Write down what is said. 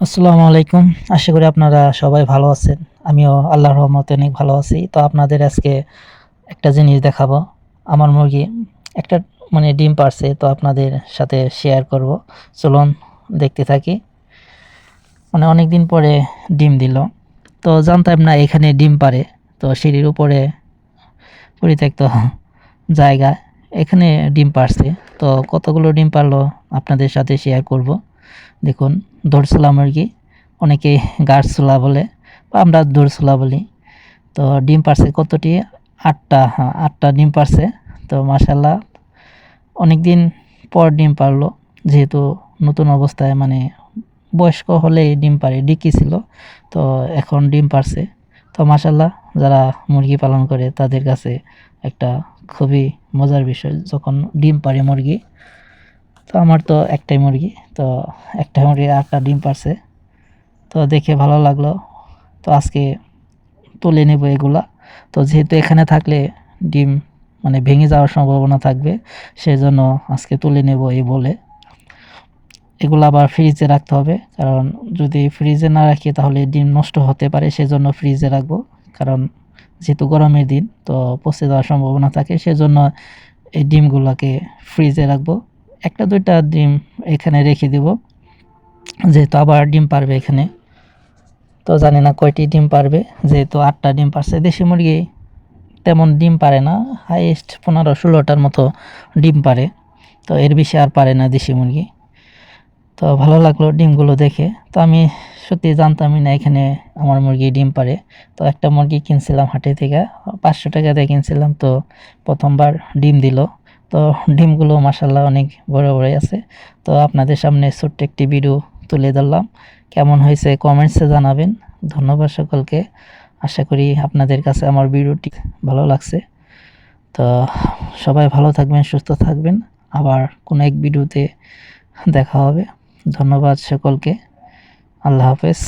আসসালামু আলাইকুম। আশা করি আপনারা সবাই ভালো আছেন। আমিও আল্লাহর রহমতে অনেক ভালো আছি। তো আপনাদের আজকে একটা জিনিস দেখাবো। আমার মুরগি একটা ডিম পাড়ছে, তো আপনাদের সাথে শেয়ার করব। চলুন দেখতে থাকি। অনেকদিন পরে ডিম দিল। তো জানতাম না এখানে ডিম পাড়ে। তো সিঁড়ির উপরে পরিত্যক্ত জায়গা, এখানে ডিম পাড়ছে। তো কতগুলো ডিম পারলো আপনাদের সাথে শেয়ার করব। দেখুন, দোরসোলা মুরগি, অনেকে গারসোলা বলে বা আমরা দোরসোলা বলি। তো ডিম পারছে কতটি? 8টা। হ্যাঁ, 8টা ডিম পারছে। তো মাশাল্লাহ, অনেক দিন পর ডিম পারলো। যেহেতু নতুন অবস্থায় বয়স্ক হলে ডিম পারে, ডিকি ছিল, তো এখন ডিম পারছে। তো মাশাল্লাহ, যারা মুরগি পালন করে তাদের কাছে একটা খুবই মজার বিষয় যখন ডিম পারে মুরগি। তো আমার তো একটাই মুরগি, তো একটা মুরগি 8টা ডিম পারছে। তো দেখে ভালো লাগলো। তো আজকে তুলে নেব এগুলা। তো যেহেতু এখানে থাকলে ডিম ভেঙে যাওয়ার সম্ভাবনা থাকবে, সেজন্য আজকে তুলে নেব এই বলে। এগুলো আবার ফ্রিজে রাখতে হবে, কারণ যদি ফ্রিজে না রাখি তাহলে ডিম নষ্ট হতে পারে, সেজন্য ফ্রিজে রাখবো। কারণ যেহেতু গরমের দিন, তো পচে যাওয়ার সম্ভাবনা থাকে, সেজন্য এই ডিমগুলোকে ফ্রিজে রাখবো। একটা দুইটা ডিম এখানে রেখে দেব, যেহেতু আবার ডিম পারবে এখানে। তো জানি না কয়টি ডিম পারবে, যেহেতু 8টা ডিম পারছে। দেশি মুরগি তেমন ডিম পারে না, হাইয়েস্ট 15-16টার মতো ডিম পারে। তো এর বেশি আর পারে না দেশি মুরগি। তো ভালো লাগলো ডিমগুলো দেখে। তো আমি সত্যি জানতামই না এখানে আমার মুরগি ডিম পারে। তো একটা মুরগি কিনছিলাম হাটে থেকে, 500 টাকা দিয়ে কিনছিলাম। তো প্রথমবার ডিম দিল। তো ডিমগুলো মাশাল্লাহ অনেক বড় বড়ই আছে। তো আপনাদের সামনে ছোট্ট একটি ভিডিও তুলে ধরলাম। কেমন হয়েছে কমেন্টসে জানাবেন। ধন্যবাদ সকলকে। আশা করি আপনাদের কাছে আমার ভিডিওটি ভালো লাগছে। তো সবাই ভালো থাকবেন, সুস্থ থাকবেন। আবার কোনো এক ভিডিওতে দেখা হবে। ধন্যবাদ সকলকে। আল্লাহ হাফেজ।